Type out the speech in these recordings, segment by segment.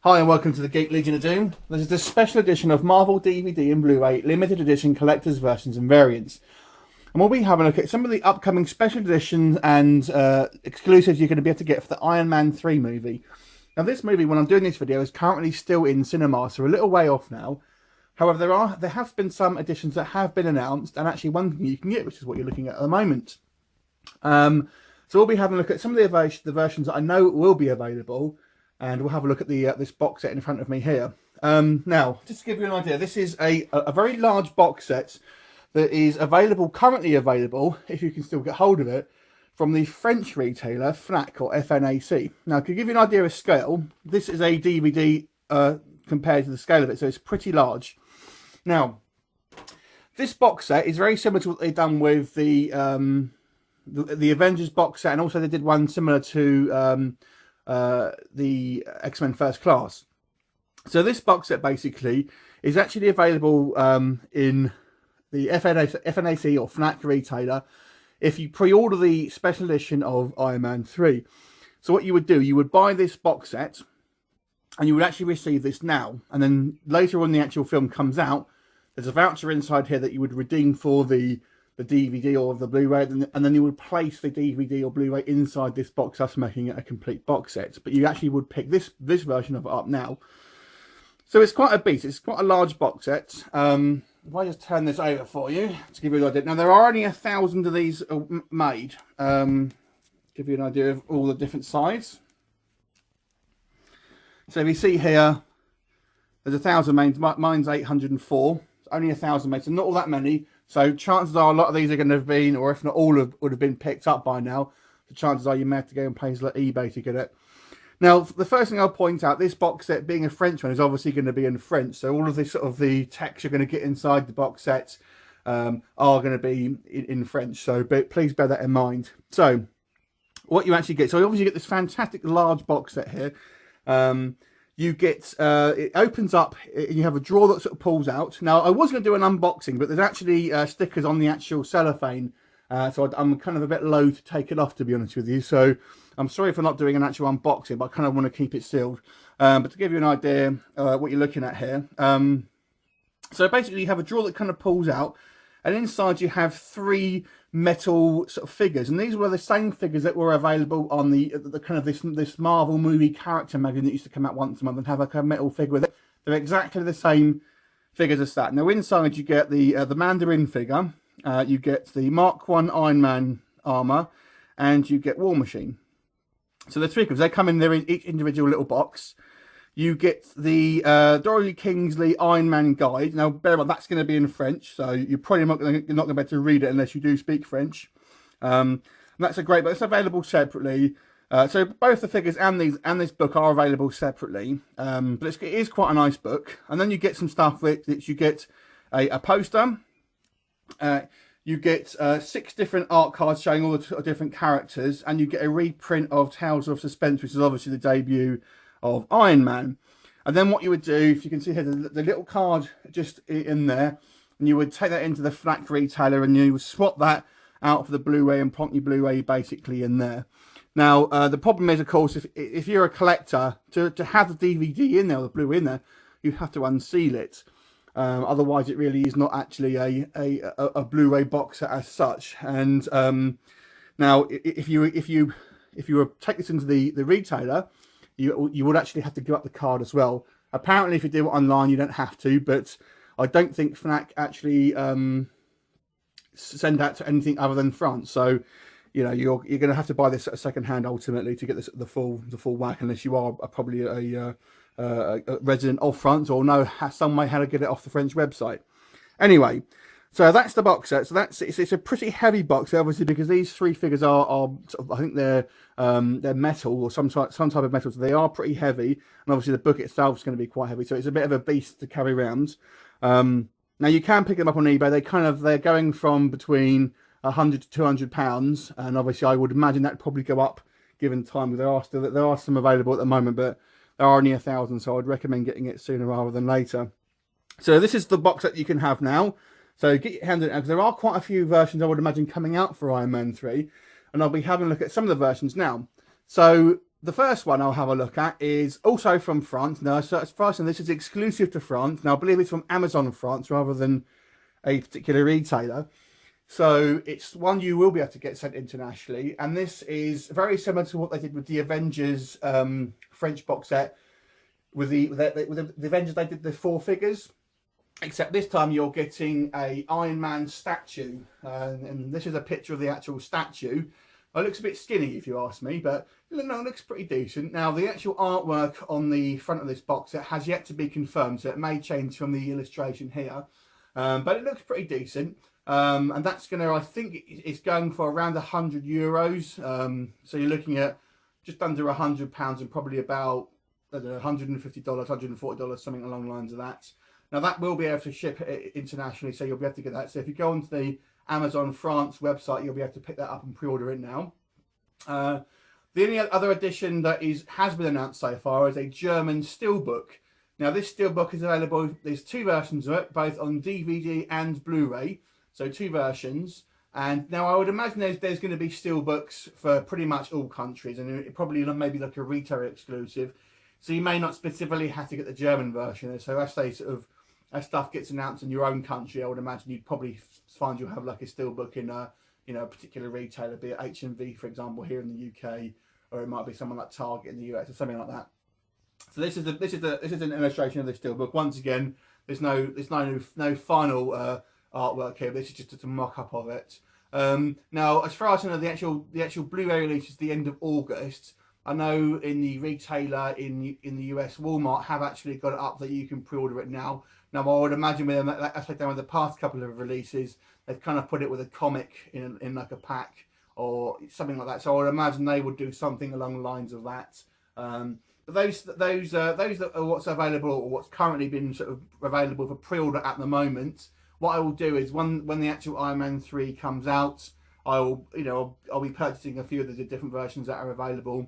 Hi and welcome to the Geek Legion of Doom. This is the special edition of Marvel DVD and Blu-ray limited edition collector's versions and variants. And we'll be having a look at some of the upcoming special editions and exclusives you're going to be able to get for the Iron Man 3 movie. Now this movie, when I'm doing this video, is currently still in cinema, so a little way off now. However, there have been some editions that have been announced, and actually one thing you can get, which is what you're looking at the moment. So we'll be having a look at some of the versions that I know will be available. And we'll have a look at the this box set in front of me here. Now, just to give you an idea, this is a very large box set that is currently available, if you can still get hold of it, from the French retailer Fnac, or Fnac. Now, to give you an idea of scale, this is a DVD compared to the scale of it, so it's pretty large. Now, this box set is very similar to what they've done with the Avengers box set, and also they did one similar to the X-Men First Class. So this box set basically is actually available in the FNAC or Fnac retailer if you pre-order the special edition of Iron Man 3. So what you would do, you would buy this box set and you would actually receive this now, and then later on the actual film comes out, there's a voucher inside here that you would redeem for the DVD or the Blu-ray, and then you would place the DVD or Blu-ray inside this box, thus making it a complete box set. But you actually would pick this version of it up now. So it's quite a beast. It's quite a large box set. If I just turn this over for you to give you an idea. Now there are only 1,000 of these made. Give you an idea of all the different sides. So if you see here, there's 1,000 made. Mine's 804. It's only 1,000 made, so not all that many. So chances are a lot of these are going to have been, or if not all, would have been picked up by now. The chances are you may have to go and places like eBay to get it. Now, the first thing I'll point out, this box set being a French one is obviously going to be in French. So all of this sort of the text you're going to get inside the box set are going to be in French. So please bear that in mind. So what you actually get, so you obviously get this fantastic large box set here. You get, it opens up, and you have a drawer that sort of pulls out. Now, I was going to do an unboxing, but there's actually stickers on the actual cellophane. So I'm kind of a bit loath to take it off, to be honest with you. So I'm sorry for not doing an actual unboxing, but I kind of want to keep it sealed. But to give you an idea what you're looking at here. So basically you have a drawer that kind of pulls out, and inside you have 3 metal sort of figures, and these were the same figures that were available on the kind of this Marvel movie character magazine that used to come out once a month and have like a metal figure with it. They're exactly the same figures as that. Now inside you get the Mandarin figure, you get the Mark 1 Iron Man armor, and you get War Machine. So the 3 figures, they come in there in each individual little box. You get the Dorothy Kingsley Iron Man guide. Now, bear in mind, that's going to be in French, so you're probably not going to be able to read it unless you do speak French. And that's but it's available separately. So both the figures and this book are available separately. But it is quite a nice book. And then you get some stuff which you get a poster. You get 6 different art cards showing all the different characters, and you get a reprint of Tales of Suspense, which is obviously the debut of Iron Man. And then what you would do, if you can see here, the little card just in there, and you would take that into the Fnac retailer and you would swap that out for the Blu-ray and plonk your Blu-ray basically in there. Now, the problem is, of course, if you're a collector, to have the DVD in there, or the Blu-ray in there, you have to unseal it. Otherwise, it really is not actually a Blu-ray box set as such. And now, if you were to take this into the retailer, you would actually have to give up the card as well. Apparently, if you do it online, you don't have to, but I don't think Fnac actually send that to anything other than France. So, you know, you're going to have to buy this at second hand ultimately to get the full whack, unless you are probably a resident of France or know some way how to get it off the French website. Anyway, so that's the box set. So it's a pretty heavy box set, obviously, because these 3 figures are sort of, I think they're metal or some type of metal, so they are pretty heavy, and obviously the book itself is going to be quite heavy, so it's a bit of a beast to carry around. Now you can pick them up on eBay. They're going from between £100 to £200, and obviously I would imagine that would probably go up given time. There are some available at the moment, but there are only 1,000, so I'd recommend getting it sooner rather than later. So this is the box that you can have now. So get your hand in it, because there are quite a few versions I would imagine coming out for Iron Man 3, and I'll be having a look at some of the versions now. So the first one I'll have a look at is also from France. Now, so as far as this is exclusive to France. Now, I believe it's from Amazon France rather than a particular retailer. So it's one you will be able to get sent internationally. And this is very similar to what they did with the Avengers French box set. With the Avengers, they did the 4 figures. Except this time you're getting a Iron Man statue. And this is a picture of the actual statue. It looks a bit skinny if you ask me, but it looks pretty decent. Now, the actual artwork on the front of this box set has yet to be confirmed, so it may change from the illustration here. But it looks pretty decent. And that's going to, I think it's going for around €100. So you're looking at just under £100 and probably about, I don't know, $150, $140, something along the lines of that. Now, that will be able to ship it internationally, so you'll be able to get that. So if you go onto the Amazon France website, you'll be able to pick that up and pre-order it now. The only other edition that has been announced so far is a German steelbook. Now, this steelbook is available. There's 2 versions of it, both on DVD and Blu-ray. So 2 versions. And now I would imagine there's going to be steelbooks for pretty much all countries, and it probably maybe like a retailer exclusive. So you may not specifically have to get the German version. So as stuff gets announced in your own country, I would imagine you'd probably find you'll have like a steelbook in a particular retailer, be it HMV, for example, here in the UK, or it might be someone like Target in the US or something like that. So this is an illustration of the steelbook. Once again, there's no final artwork here. This is just a mock-up of it. Now, as far as I know, the actual Blu-ray release is the end of August. I know in the retailer in the US, Walmart, have actually got it up that you can pre-order it now. Now, I would imagine with them, as they've done with the past couple of releases, they've kind of put it with a comic in like a pack or something like that. So I would imagine they would do something along the lines of that. But those are what's available, or what's currently been sort of available for pre-order at the moment. What I will do is when the actual Iron Man 3 comes out, I'll be purchasing a few of the different versions that are available,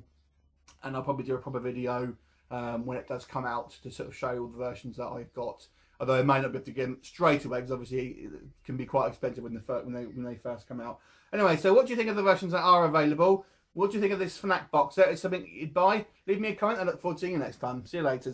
and I'll probably do a proper video when it does come out to sort of show all the versions that I've got. Although I may not be able to get them straight away, because obviously it can be quite expensive when they first come out. Anyway, so what do you think of the versions that are available? What do you think of this Fnac box set? Is something you'd buy? Leave me a comment. I look forward to seeing you next time. See you later.